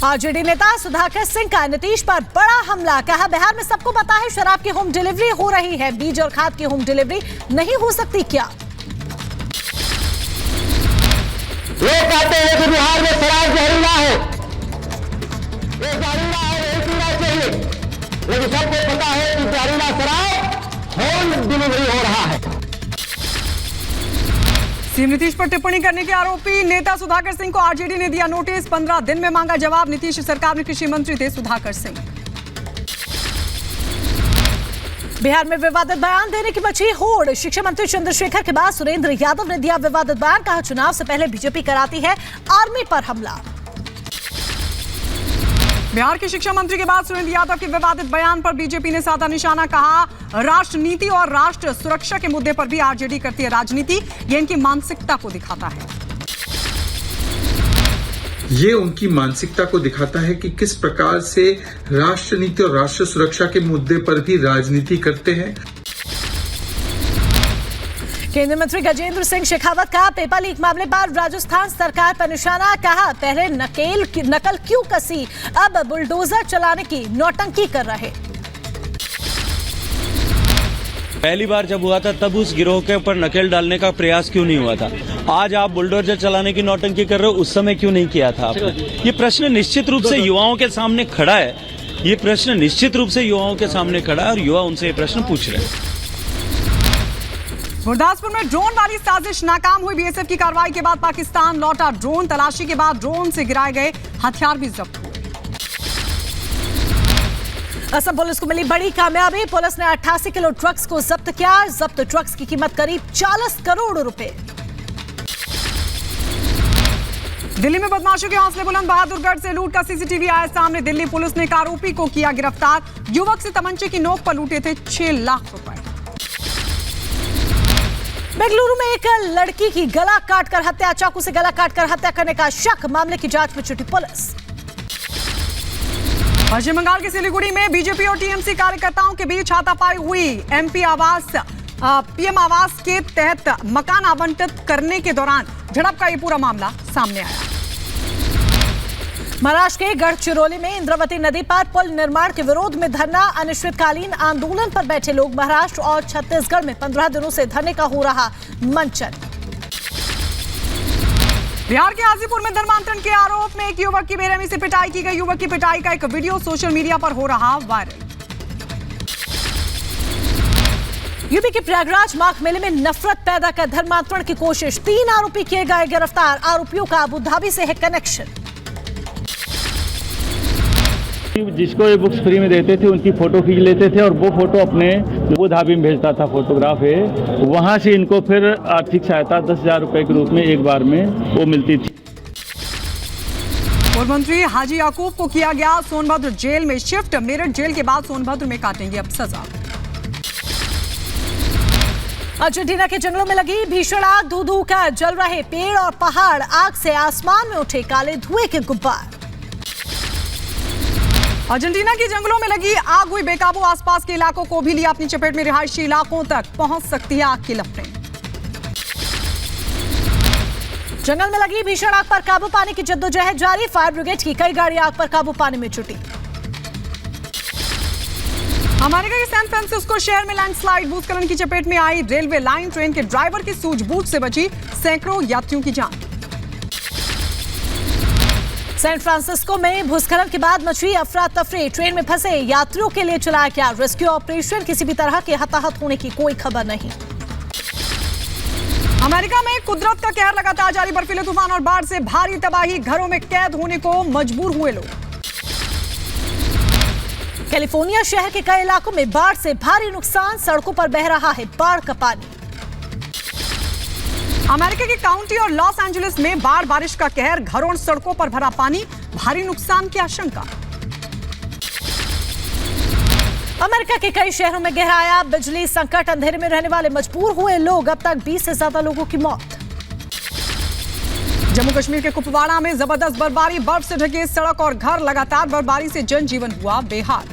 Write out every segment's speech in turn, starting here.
RJD नेता सुधाकर सिंह का नीतीश पर बड़ा हमला। कहा बिहार में सबको पता है शराब की होम डिलीवरी हो रही है, बीज और खाद की होम डिलीवरी नहीं हो सकती क्या? लोग कहते हैं कि बिहार में शराब जहरीला है, ये जहरीला है, नहीं पीना चाहिए, लेकिन सबको पता है कि जहरीला शराब होम डिलीवरी हो रहा है। सीएम नीतीश पर टिप्पणी करने के आरोपी नेता सुधाकर सिंह को आरजेडी ने दिया नोटिस। 15 दिन में मांगा जवाब। नीतीश सरकार में कृषि मंत्री थे सुधाकर सिंह। बिहार में विवादित बयान देने की मची होड़। शिक्षा मंत्री चंद्रशेखर के बाद सुरेंद्र यादव ने दिया विवादित बयान। कहा चुनाव से पहले बीजेपी कराती है आर्मी पर हमला। बिहार के शिक्षा मंत्री के बाद सुरेंद्र यादव के विवादित बयान पर बीजेपी ने साधा निशाना। कहा राष्ट्र नीति और राष्ट्र सुरक्षा के मुद्दे पर भी आरजेडी करती है राजनीति, ये इनकी मानसिकता को दिखाता है। ये उनकी मानसिकता को दिखाता है कि किस प्रकार से राष्ट्र नीति और राष्ट्र सुरक्षा के मुद्दे पर भी राजनीति करते हैं। केंद्रीय मंत्री गजेंद्र सिंह शेखावत का पेपर लीक मामले पर राजस्थान सरकार पर निशाना। कहा पहले नकल क्यों कसी, अब बुलडोजर चलाने की नौटंकी कर रहे। पहली बार जब हुआ था तब उस गिरोह के ऊपर नकेल डालने का प्रयास क्यों नहीं हुआ था? आज आप बुलडोजर चलाने की नौटंकी कर रहे हो, उस समय क्यों नहीं किया था आपने? ये प्रश्न निश्चित रूप से युवाओं के सामने खड़ा है। ये प्रश्न निश्चित रूप से युवाओं के सामने खड़ा है और युवा उनसे ये प्रश्न पूछ रहे हैं। गुरदासपुर में ड्रोन वाली साजिश नाकाम हुई। बीएसएफ की कार्रवाई के बाद पाकिस्तान लौटा ड्रोन। तलाशी के बाद ड्रोन से गिराए गए हथियार भी जब्त हुए। असम पुलिस को मिली बड़ी कामयाबी। पुलिस ने 88 किलो ड्रग्स को जब्त किया। जब्त ड्रग्स की कीमत करीब 40 करोड़ रुपए। दिल्ली में बदमाशों के हौसले बुलंद। बहादुरगढ़ से लूट का सीसीटीवी आया सामने। दिल्ली पुलिस ने एक आरोपी को किया गिरफ्तार। युवक से तमंचे की नोक पर लूटे थे 6 लाख रुपए। बेंगलुरु में एक लड़की की गला काटकर हत्या। चाकू से गला काटकर हत्या करने का शक। मामले की जांच में जुटी पुलिस। पश्चिम बंगाल के सिलीगुड़ी में बीजेपी और टीएमसी कार्यकर्ताओं के बीच हाथापाई हुई। पीएम आवास के तहत मकान आवंटित करने के दौरान झड़प का ये पूरा मामला सामने आया। महाराष्ट्र के गढ़चिरौली में इंद्रावती नदी पर पुल निर्माण के विरोध में धरना। अनिश्चितकालीन आंदोलन पर बैठे लोग। महाराष्ट्र और छत्तीसगढ़ में 15 दिनों से धरने का हो रहा मंचन। बिहार के हाजीपुर में धर्मांतरण के आरोप में एक युवक की बेरहमी से पिटाई की गई। युवक की पिटाई का एक वीडियो सोशल मीडिया पर हो रहा वायरल। यूपी के प्रयागराज माघ मेले में नफरत पैदा कर धर्मांतरण की कोशिश। 3 आरोपी किए गए गिरफ्तार। आरोपियों का अबू धाबी से है कनेक्शन। जिसको ये बुक्स फ्री में देते थे उनकी फोटो खींच लेते थे और वो फोटो अपने अबू धाबी में भेजता था। फोटोग्राफ है, वहां से इनको फिर आर्थिक सहायता 10,000 रुपए के रूप में एक बार में वो मिलती थी। पूर्व मंत्री हाजी याकूब को किया गया सोनभद्र जेल में शिफ्ट। मेरठ जेल के बाद सोनभद्र में काटेंगे अब सजा। अर्जेंटीना के जंगलों में लगी भीषण आग। धू धू कर जल रहे पेड़ और पहाड़। आग से आसमान में उठे काले धुएं के गुब्बार। अर्जेंटीना के जंगलों में लगी आग हुई बेकाबू। आसपास के इलाकों को भी लिया अपनी चपेट में। रिहायशी इलाकों तक पहुंच सकती है आग की लपटें। जंगल में लगी भीषण आग पर काबू पाने की जद्दोजहद जारी। फायर ब्रिगेड की कई गाड़ी आग पर काबू पाने में जुटी। अमेरिका के सैन फ्रांसिस्को शहर में लैंडस्लाइड। भूस्खलन की चपेट में आई रेलवे लाइन। ट्रेन के ड्राइवर की सूझबूझ से बची सैकड़ों यात्रियों की जान। सैन फ्रांसिस्को में भूस्खलन के बाद मची अफरा तफरी। ट्रेन में फंसे यात्रियों के लिए चलाया गया रेस्क्यू ऑपरेशन। किसी भी तरह के हताहत होने की कोई खबर नहीं। अमेरिका में कुदरत का कहर लगातार जारी। बर्फीले तूफान और बाढ़ से भारी तबाही। घरों में कैद होने को मजबूर हुए लोग। कैलिफोर्निया शहर के कई इलाकों में बाढ़ से भारी नुकसान। सड़कों पर बह रहा है बाढ़ का पानी। अमेरिका के काउंटी और लॉस एंजलिस में बाढ़ बारिश का कहर। घरों और सड़कों पर भरा पानी। भारी नुकसान की आशंका। अमेरिका के कई शहरों में गहराया बिजली संकट। अंधेरे में रहने वाले मजबूर हुए लोग। अब तक 20 से ज्यादा लोगों की मौत। जम्मू कश्मीर के कुपवाड़ा में जबरदस्त बर्फबारी। बर्फ से ढके सड़क और घर। लगातार बर्फबारी से जनजीवन हुआ बेहाल।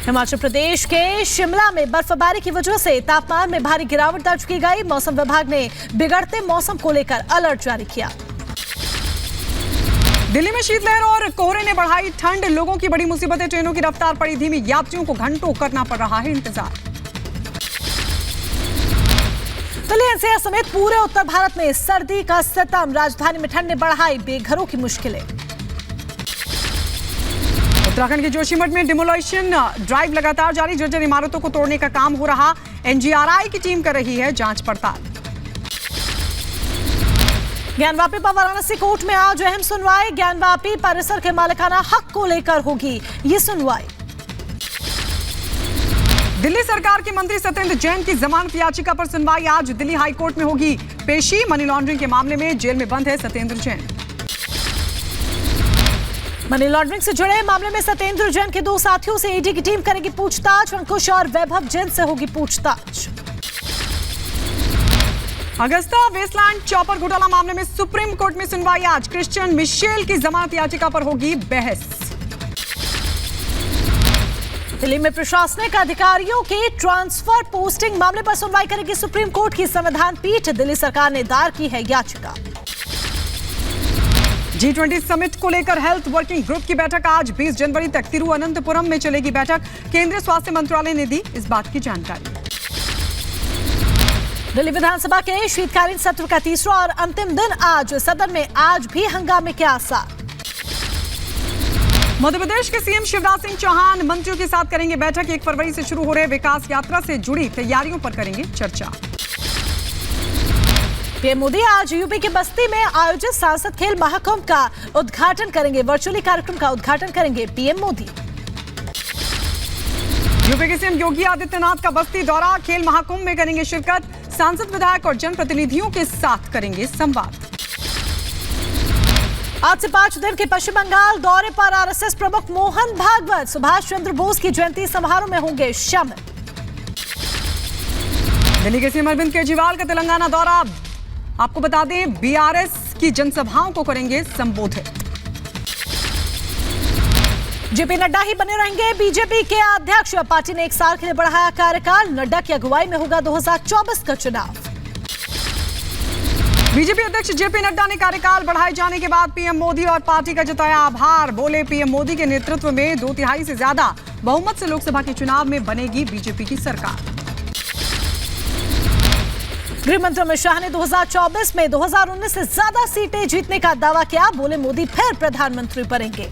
हिमाचल प्रदेश के शिमला में बर्फबारी की वजह से तापमान में भारी गिरावट दर्ज की गई। मौसम विभाग ने बिगड़ते मौसम को लेकर अलर्ट जारी किया। दिल्ली में शीतलहर और कोहरे ने बढ़ाई ठंड, लोगों की बड़ी मुसीबतें, ट्रेनों की रफ्तार पड़ी धीमी, यात्रियों को घंटों करना पड़ रहा है इंतजार। दिल्ली एनसीआर समेत पूरे उत्तर भारत में सर्दी का सितम, राजधानी में ठंड ने बढ़ाई बेघरों की मुश्किलें। उत्तराखंड के जोशीमठ में डिमोलिशन ड्राइव लगातार जारी, जर्जर इमारतों को तोड़ने का काम हो रहा, एनजीआरआई की टीम कर रही है जांच पड़ताल। ज्ञानवापी पर वाराणसी कोर्ट में आज अहम सुनवाई, ज्ञानवापी परिसर के मालिकाना हक को लेकर होगी ये सुनवाई। दिल्ली सरकार के मंत्री सत्येंद्र जैन की जमानत याचिका पर सुनवाई आज दिल्ली हाई कोर्ट में होगी पेशी, मनी लॉन्ड्रिंग के मामले में जेल में बंद है सत्येंद्र जैन। मनी लॉन्ड्रिंग से जुड़े मामले में सत्येंद्र जैन के 2 साथियों से ईडी की टीम करेगी पूछताछ, अंकुश और वैभव जैन से होगी पूछताछ। अगस्ता वेस्टलैंड चॉपर घोटाला मामले में सुप्रीम कोर्ट में सुनवाई आज, क्रिश्चियन मिशेल की जमानत याचिका पर होगी बहस। दिल्ली में प्रशासनिक अधिकारियों के ट्रांसफर पोस्टिंग मामले पर सुनवाई करेगी सुप्रीम कोर्ट की संविधान पीठ, दिल्ली सरकार ने दायर की है याचिका। G20 समिट को लेकर हेल्थ वर्किंग ग्रुप की बैठक आज 20 जनवरी तक तिरुवनंतपुरम में चलेगी बैठक, केंद्रीय स्वास्थ्य मंत्रालय ने दी इस बात की जानकारी। दिल्ली विधानसभा के शीतकालीन सत्र का तीसरा और अंतिम दिन आज, सदन में आज भी हंगामे के आसार। मध्य प्रदेश के सीएम शिवराज सिंह चौहान मंत्रियों के साथ करेंगे बैठक, 1 फरवरी से शुरू हो रहे विकास यात्रा से जुड़ी तैयारियों पर करेंगे चर्चा। पीएम मोदी आज यूपी के बस्ती में आयोजित सांसद खेल महाकुंभ का उद्घाटन करेंगे, वर्चुअली कार्यक्रम का उद्घाटन करेंगे पीएम मोदी। यूपी के सीएम योगी आदित्यनाथ का बस्ती दौरा, खेल महाकुंभ में करेंगे शिरकत, सांसद विधायक और जनप्रतिनिधियों के साथ करेंगे संवाद। आज से 5 दिन के पश्चिम बंगाल दौरे पर आरएसएस प्रमुख मोहन भागवत, सुभाष चंद्र बोस की जयंती समारोह में होंगे शामिल। दिल्ली के सीएम अरविंद केजरीवाल का तेलंगाना दौरा, आपको बता दें बीआरएस की जनसभाओं को करेंगे संबोधित। जेपी नड्डा ही बने रहेंगे बीजेपी के अध्यक्ष, पार्टी ने 1 साल के लिए बढ़ाया कार्यकाल, नड्डा की अगुवाई में होगा 2024 का चुनाव। बीजेपी अध्यक्ष जेपी नड्डा ने कार्यकाल बढ़ाए जाने के बाद पीएम मोदी और पार्टी का जताया आभार, बोले पीएम मोदी के नेतृत्व में 2/3 से ज्यादा बहुमत से लोकसभा के चुनाव में बनेगी बीजेपी की सरकार। गृह मंत्री अमित शाह ने 2024 में 2019 से ज्यादा सीटें जीतने का दावा किया, बोले मोदी फिर प्रधानमंत्री बनेंगे।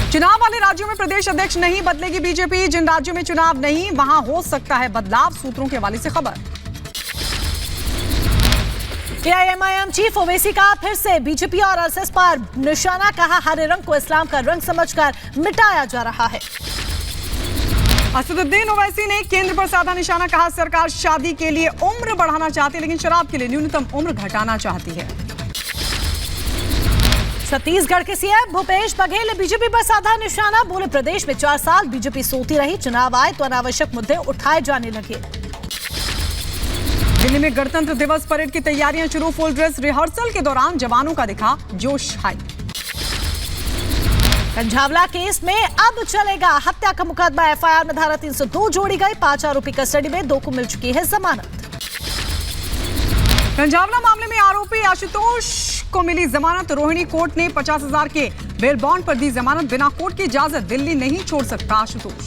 चुनाव वाले राज्यों में प्रदेश अध्यक्ष नहीं बदलेगी बीजेपी, जिन राज्यों में चुनाव नहीं वहां हो सकता है बदलाव, सूत्रों के हवाले से खबर। एआईएमआईएम चीफ ओवैसी का फिर से बीजेपी और आरएसएस पर निशाना, कहा हरे रंग को इस्लाम का रंग समझकर मिटाया जा रहा है। असदुद्दीन ओवैसी ने केंद्र पर साधा निशाना, कहा सरकार शादी के लिए उम्र बढ़ाना चाहती है लेकिन शराब के लिए न्यूनतम उम्र घटाना चाहती है। छत्तीसगढ़ के सीएम भूपेश बघेल ने बीजेपी पर साधा निशाना, बोले प्रदेश में 4 साल बीजेपी सोती रही, चुनाव आए तो अनावश्यक मुद्दे उठाए जाने लगे। दिल्ली में गणतंत्र दिवस परेड की तैयारियां शुरू, फुल ड्रेस रिहर्सल के दौरान जवानों का दिखा जोश हाई। कंझावला केस में अब चलेगा हत्या का मुकदमा, एफआईआर में धारा 302 जोड़ी गई, 5 आरोपी कस्टडी में, 2 को मिल चुकी है जमानत। कंझावला मामले में आरोपी आशुतोष को मिली जमानत, रोहिणी कोर्ट ने 50,000 के बेल बॉन्ड पर दी जमानत, बिना कोर्ट की इजाजत दिल्ली नहीं छोड़ सकता आशुतोष।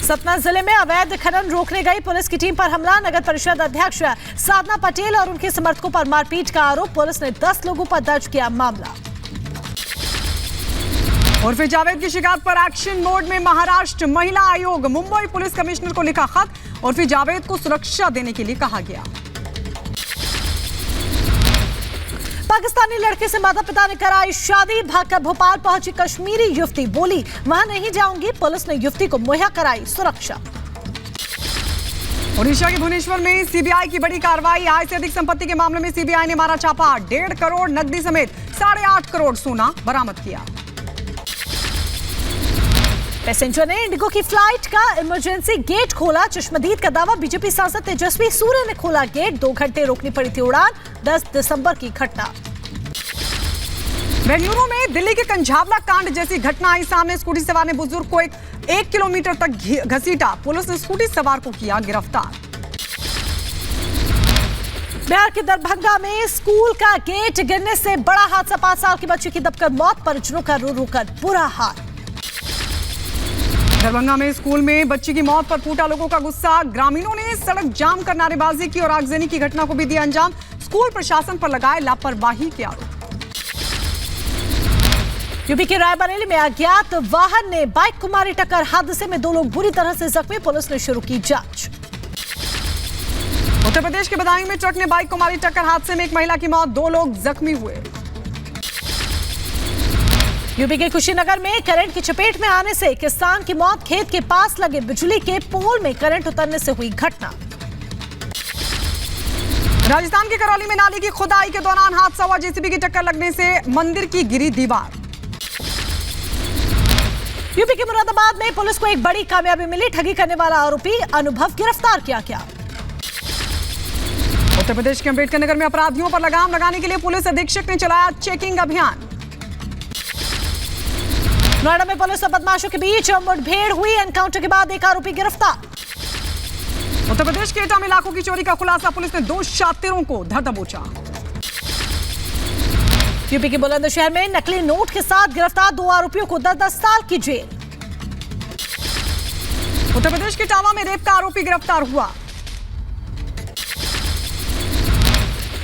सतना जिले में अवैध खनन रोकने गई पुलिस की टीम पर हमला, नगर परिषद अध्यक्ष साधना पटेल और उनके समर्थकों पर मारपीट का आरोप, पुलिस ने 10 लोगों पर दर्ज किया मामला। उर्फी जावेद की शिकायत पर एक्शन मोड में महाराष्ट्र महिला आयोग, मुंबई पुलिस कमिश्नर को लिखा खत, उर्फी जावेद को सुरक्षा देने के लिए कहा गया। पाकिस्तानी लड़के से माता पिता ने कराई शादी, भागकर भोपाल पहुंची कश्मीरी युवती, बोली वहां नहीं जाऊंगी, पुलिस ने युवती को मुहैया कराई सुरक्षा। ओडिशा के भुवनेश्वर में सीबीआई की बड़ी कार्रवाई, आय से अधिक संपत्ति के मामले में सीबीआई ने मारा छापा, 1.5 करोड़ नकदी समेत 8.5 करोड़ सोना बरामद किया। पैसेंजर ने इंडिगो की फ्लाइट का इमरजेंसी गेट खोला, चश्मदीद का दावा, बीजेपी सांसद तेजस्वी सूर्य ने खोला गेट, 2 घंटे रोकनी पड़ी थी उड़ान, 10 दिसंबर की घटना। बेंगलुरु में दिल्ली के कंझावला कांड जैसी घटना आई सामने, स्कूटी सवार ने बुजुर्ग को 1 किलोमीटर तक घसीटा, पुलिस ने स्कूटी सवार को किया गिरफ्तार। बिहार के दरभंगा में स्कूल का गेट गिरने से बड़ा हादसा। 5 साल की बच्ची की दबकर मौत, परिजनों का रो रो कर बुरा हाल। दरभंगा में स्कूल में बच्ची की मौत पर फूटा लोगों का गुस्सा। ग्रामीणों ने सड़क जाम कर नारेबाजी की और आगजनी की घटना को भी दिया अंजाम। स्कूल प्रशासन पर लगाए लापरवाही के आरोप। यूपी के रायबरेली में अज्ञात वाहन ने बाइक को मारी टक्कर। हादसे में 2 लोग बुरी तरह से जख्मी, पुलिस ने शुरू की जांच। उत्तर प्रदेश के बदायूं में ट्रक ने बाइक को मारी टक्कर। हादसे में एक महिला की मौत, 2 लोग जख्मी हुए। यूपी के कुशीनगर में करंट की चपेट में आने से किसान की मौत। खेत के पास लगे बिजली के पोल में करंट उतरने से हुई घटना। राजस्थान के करौली में नाली की खुदाई के दौरान हादसा हुआ। जेसीबी की टक्कर लगने से मंदिर की गिरी दीवार। यूपी के मुरादाबाद में पुलिस को एक बड़ी कामयाबी मिली। ठगी करने वाला आरोपी अनुभव गिरफ्तार किया गया। उत्तर प्रदेश के अम्बेडकर नगर में अपराधियों पर लगाम लगाने के लिए पुलिस अधीक्षक ने चलाया चेकिंग अभियान। नोएडा में पुलिस और बदमाशों के बीच मुठभेड़ हुई। एनकाउंटर के बाद एक आरोपी गिरफ्तार। उत्तर प्रदेश के एटा में लाखों की चोरी का खुलासा। पुलिस ने 2 शातिरों को धर दबोचा। यूपी के बुलंदशहर में नकली नोट के साथ गिरफ्तार 2 आरोपियों को 10-10 साल की जेल। उत्तर प्रदेश के इटावा में रेप का आरोपी गिरफ्तार हुआ।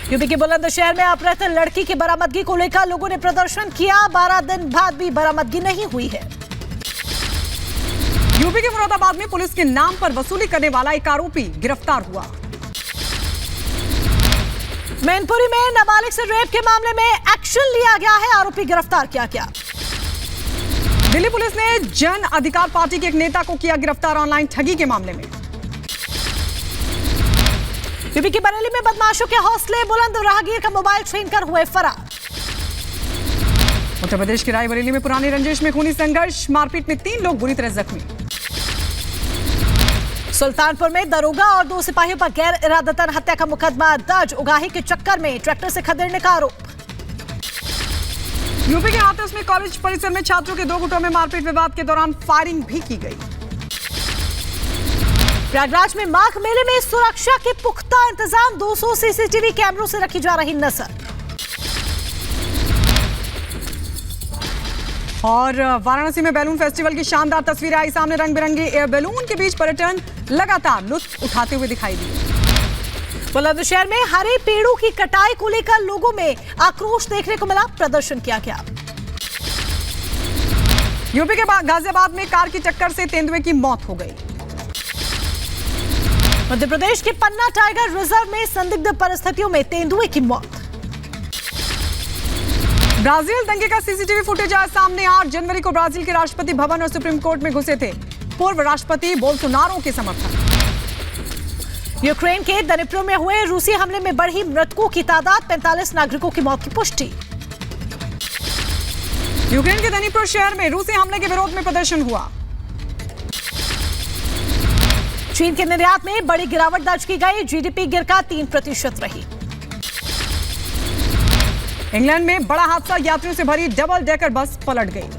यूपी के बुलंदशहर में अपहृत लड़की की बरामदगी को लेकर लोगों ने प्रदर्शन किया। 12 दिन बाद भी बरामदगी नहीं हुई है। यूपी के मुरादाबाद में पुलिस के नाम पर वसूली करने वाला एक आरोपी गिरफ्तार हुआ। मैनपुरी में नाबालिग से रेप के मामले में एक्शन लिया गया है। आरोपी गिरफ्तार किया गया। दिल्ली पुलिस ने जन अधिकार पार्टी के एक नेता को किया गिरफ्तार ऑनलाइन ठगी के मामले में। यूपी की बरेली में बदमाशों के हौसले बुलंद। राहगीर का मोबाइल छीन कर हुए फरार। उत्तर प्रदेश के रायबरेली में पुरानी रंजिश में खूनी संघर्ष। मारपीट में 3 लोग बुरी तरह जख्मी। सुल्तानपुर में दरोगा और 2 सिपाहियों पर गैर इरादतन हत्या का मुकदमा दर्ज। उगाही के चक्कर में ट्रैक्टर से खदेड़ने का आरोप। यूपी के हाथरस में कॉलेज परिसर में छात्रों के 2 गुटों में मारपीट विवाद के दौरान फायरिंग भी की गई। प्रयागराज में माघ मेले में सुरक्षा के पुख्ता इंतजाम। 200 सीसीटीवी कैमरों से रखी जा रही नजर। और वाराणसी में बैलून फेस्टिवल की शानदार तस्वीरें आई सामने। रंग बिरंगे एयर बैलून के बीच पर्यटन लगातार लुत्फ उठाते हुए दिखाई दिए। बुलंदशहर में हरे पेड़ों की कटाई को लेकर लोगों में आक्रोश देखने को मिला। प्रदर्शन किया गया। यूपी के गाजियाबाद में कार की टक्कर से तेंदुए की मौत हो गई। मध्य प्रदेश के पन्ना टाइगर रिजर्व में संदिग्ध परिस्थितियों में तेंदुए की मौत। ब्राजील दंगे का सीसीटीवी फुटेज आया सामने। 8 जनवरी को ब्राजील के राष्ट्रपति भवन और सुप्रीम कोर्ट में घुसे थे पूर्व राष्ट्रपति बोल्सोनारो के समर्थक। यूक्रेन के दनिप्रो में हुए रूसी हमले में बढ़ी मृतकों की तादाद। 45 नागरिकों की मौत की पुष्टि। यूक्रेन के दनिप्रो शहर में रूसी हमले के विरोध में प्रदर्शन हुआ। चीन के निर्यात में बड़ी गिरावट दर्ज की गई। जीडीपी गिरकर 3% रही। इंग्लैंड में बड़ा हादसा। यात्रियों से भरी डबल डेकर बस पलट गई।